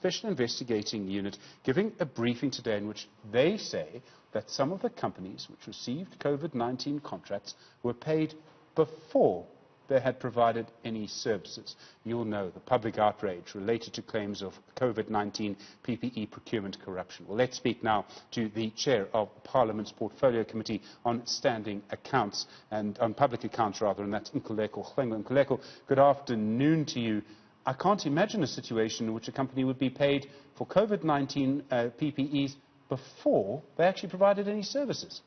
Special Investigating Unit giving a briefing today in which they say that some of the companies which received COVID-19 contracts were paid before they had provided any services. You'll know the public outrage related to claims of COVID-19 PPE procurement corruption. Well, let's speak now to the Chair of Parliament's Portfolio Committee on Standing Accounts, and on Public Accounts rather, and that's Mkhuleko Hlengwa. Mkhuleko, good afternoon to you. I can't imagine a situation in which a company would be paid for COVID-19 PPEs before they actually provided any services.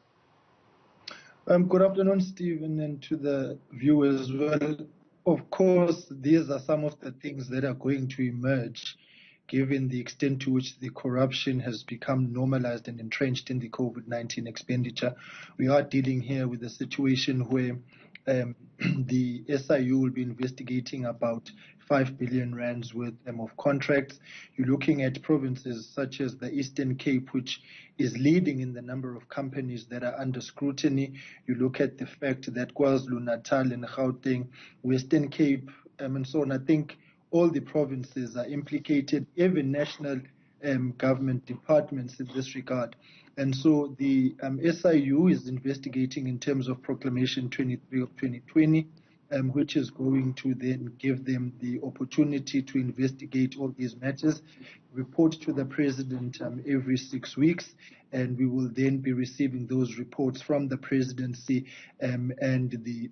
Good afternoon, Stephen, and to the viewers as well. Of course, these are some of the things that are going to emerge, given the extent to which the corruption has become normalized and entrenched in the COVID-19 expenditure. We are dealing here with a situation where the SIU will be investigating about 5 billion rands worth of contracts. You're looking at provinces such as the Eastern Cape, which is leading in the number of companies that are under scrutiny. You look at the fact that KwaZulu-Natal and Gauteng, Western Cape, and so on. I think all the provinces are implicated, even national government departments in this regard. And so the SIU is investigating in terms of Proclamation 23 of 2020, which is going to then give them the opportunity to investigate all these matters, report to the President every 6 weeks, and we will then be receiving those reports from the Presidency and the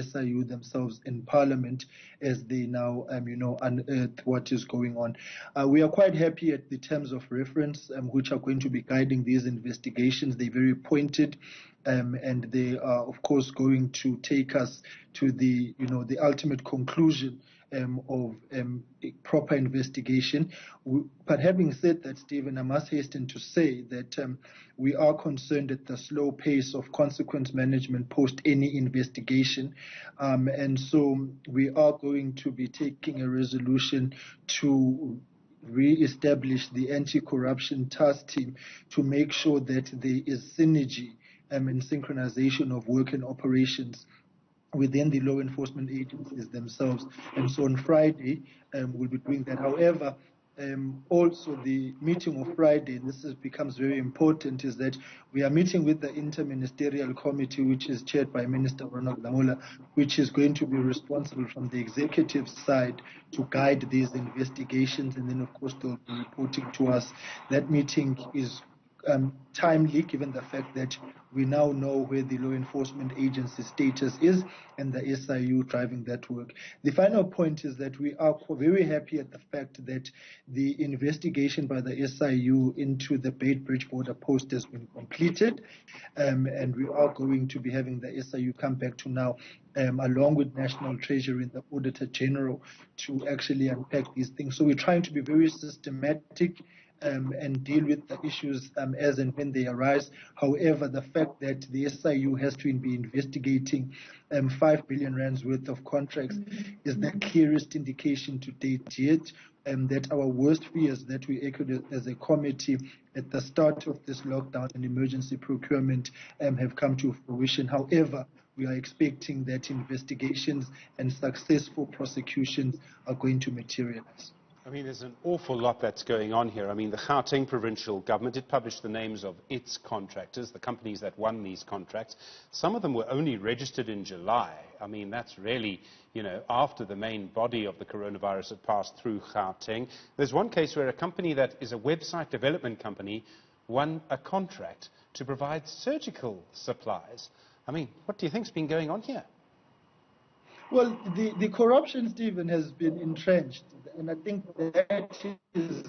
SIU themselves in Parliament as they now unearth what is going on. We are quite happy at the terms of reference which are going to be guiding these investigations. They're very pointed, and they are, of course, going to take us to the the ultimate conclusion of a proper investigation. But having said that, Stephen, I must hasten to say that we are concerned at the slow pace of consequence management post any investigation, and so we are going to be taking a resolution to re-establish the anti-corruption task team to make sure that there is synergy and synchronization of work and operations within the law enforcement agencies themselves. And so on Friday, we'll be doing that. However, also the meeting of Friday, and this becomes very important, is that we are meeting with the Interministerial Committee, which is chaired by Minister Ronald Lamola, which is going to be responsible from the executive side to guide these investigations, and then of course they'll be reporting to us. That meeting is timely, given the fact that we now know where the law enforcement agency status is and the SIU driving that work. The final point is that we are very happy at the fact that the investigation by the SIU into the Beitbridge border post has been completed, and we are going to be having the SIU come back to now, along with National Treasury and the Auditor General, to actually unpack these things. So we're trying to be very systematic and deal with the issues as and when they arise. However, the fact that the SIU has to be investigating 5 billion rands worth of contracts is the clearest indication to date yet that our worst fears that we echoed as a committee at the start of this lockdown and emergency procurement have come to fruition. However, we are expecting that investigations and successful prosecutions are going to materialize. I mean, there's an awful lot that's going on here. I mean, the Gauteng provincial government did publish the names of its contractors, the companies that won these contracts. Some of them were only registered in July. I mean, that's really, after the main body of the coronavirus had passed through Gauteng. There's one case where a company that is a website development company won a contract to provide surgical supplies. I mean, what do you think's been going on here? Well, the corruption, Stephen, has been entrenched, and I think that is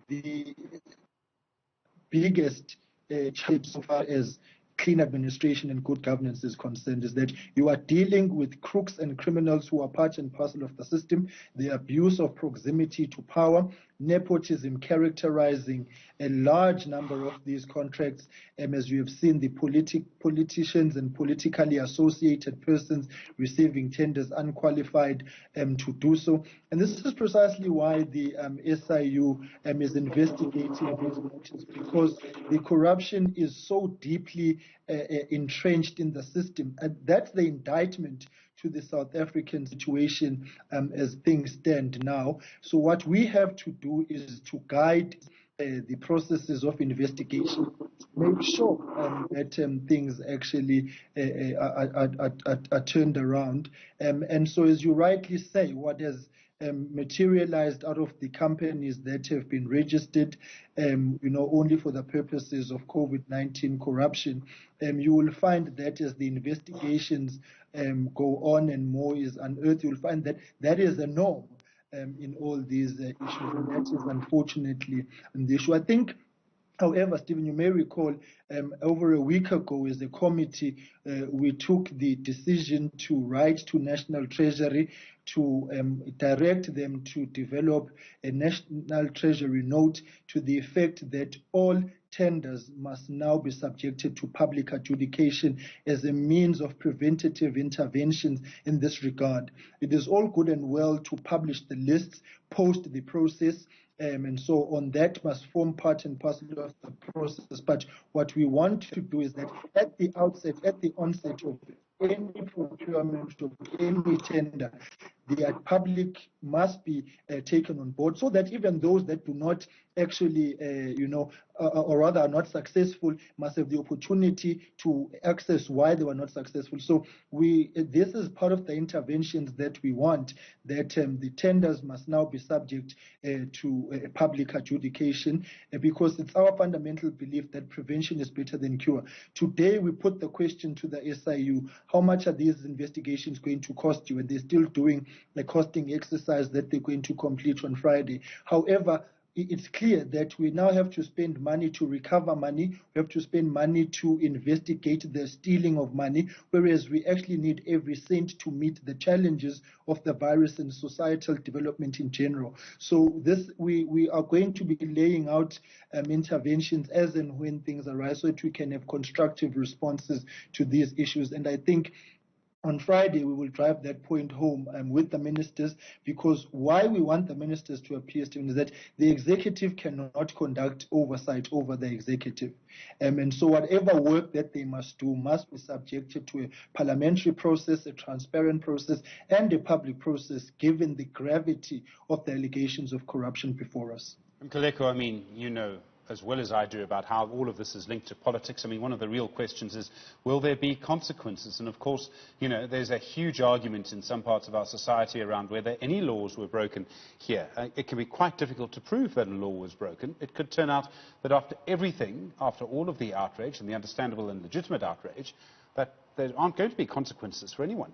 the biggest challenge so far as clean administration and good governance is concerned, is that you are dealing with crooks and criminals who are part and parcel of the system, the abuse of proximity to power, nepotism characterizing a large number of these contracts, as you have seen, the politicians and politically associated persons receiving tenders unqualified to do so. And this is precisely why the SIU is investigating these matters, because the corruption is so deeply entrenched in the system. And that's the indictment to the South African situation as things stand now. So what we have to do is to guide the processes of investigation, make sure that things actually are turned around. And so, as you rightly say, what has materialized out of the companies that have been registered, only for the purposes of COVID-19 corruption, you will find that as the investigations go on and more is unearthed, you'll find that that is a norm in all these issues, and that is unfortunately the issue. I think, however, Stephen, you may recall over a week ago as a committee, we took the decision to write to National Treasury to direct them to develop a National Treasury note to the effect that all tenders must now be subjected to public adjudication as a means of preventative interventions in this regard. It is all good and well to publish the lists, post the process, and so on. That must form part and parcel of the process. But what we want to do is that at the outset, at the onset of any procurement of any tender, the public must be taken on board, so that even those that do not actually, or rather are not successful, must have the opportunity to access why they were not successful. So this is part of the interventions that we want, that the tenders must now be subject to public adjudication, because it's our fundamental belief that prevention is better than cure. Today, we put the question to the SIU, how much are these investigations going to cost you? And they're still doing the costing exercise that they're going to complete on Friday. However, it's clear that we now have to spend money to recover money. We have to spend money to investigate the stealing of money, whereas we actually need every cent to meet the challenges of the virus and societal development in general. So we are going to be laying out interventions as and when things arise, so that we can have constructive responses to these issues. And I think on Friday, we will drive that point home with the ministers, because why we want the ministers to appear, Stephen, is that the executive cannot conduct oversight over the executive. And so whatever work that they must do must be subjected to a parliamentary process, a transparent process, and a public process, given the gravity of the allegations of corruption before us. Mkhuleko, I mean, you know as well as I do about how all of this is linked to politics. I mean, one of the real questions is, will there be consequences? And of course, there's a huge argument in some parts of our society around whether any laws were broken here. It can be quite difficult to prove that a law was broken. It could turn out that after everything, after all of the outrage, and the understandable and legitimate outrage, that there aren't going to be consequences for anyone.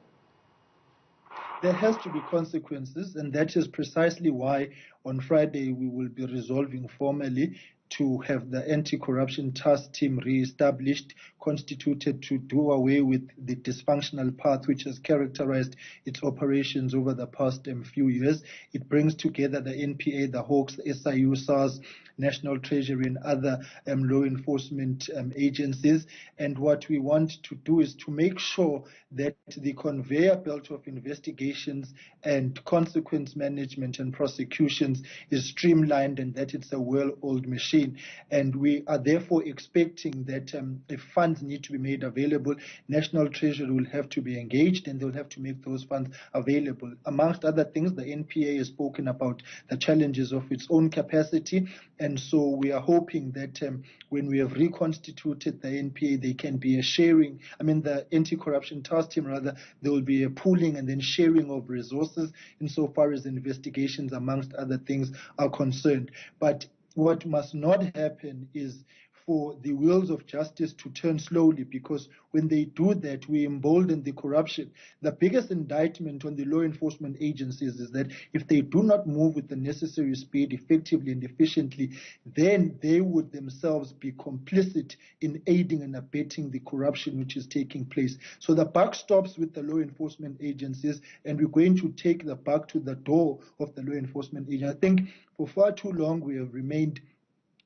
There has to be consequences, and that is precisely why on Friday we will be resolving formally to have the anti-corruption task team re-established, constituted to do away with the dysfunctional path which has characterized its operations over the past few years. It brings together the NPA, the Hawks, the SIU, SARS, National Treasury, and other law enforcement agencies. And what we want to do is to make sure that the conveyor belt of investigations and consequence management and prosecutions is streamlined, and that it's a well-oiled machine. And we are therefore expecting that if funds need to be made available, National Treasury will have to be engaged, and they'll have to make those funds available. Amongst other things, the NPA has spoken about the challenges of its own capacity, and so we are hoping that when we have reconstituted the NPA, there can be a sharing, the anti-corruption task team rather, there will be a pooling and then sharing of resources insofar as investigations, amongst other things, are concerned. But what must not happen is for the wheels of justice to turn slowly, because when they do that, we embolden the corruption. The biggest indictment on the law enforcement agencies is that if they do not move with the necessary speed, effectively and efficiently, then they would themselves be complicit in aiding and abetting the corruption which is taking place. So the buck stops with the law enforcement agencies, and we're going to take the buck to the door of the law enforcement agency. I think for far too long we have remained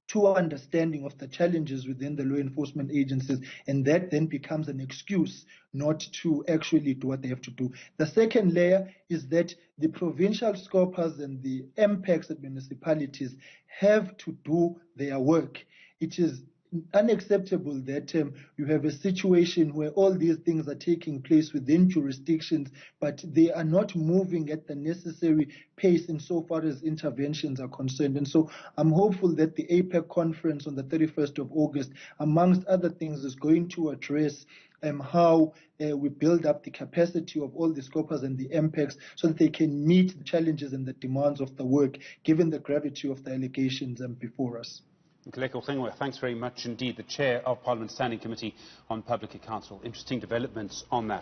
too understanding of the challenges within the law enforcement agencies, and that then becomes an excuse not to actually do what they have to do. The second layer is that the provincial SCOPAs and the MPACs at municipalities have to do their work. It is unacceptable that you have a situation where all these things are taking place within jurisdictions, but they are not moving at the necessary pace insofar as interventions are concerned. And so I'm hopeful that the APEC conference on the 31st of August, amongst other things, is going to address how we build up the capacity of all the SCOPAs and the MPECs so that they can meet the challenges and the demands of the work, given the gravity of the allegations before us. Mkhuleko Hlengwa, thanks very much indeed. The Chair of Parliament's Standing Committee on Public Accounts. Interesting developments on that.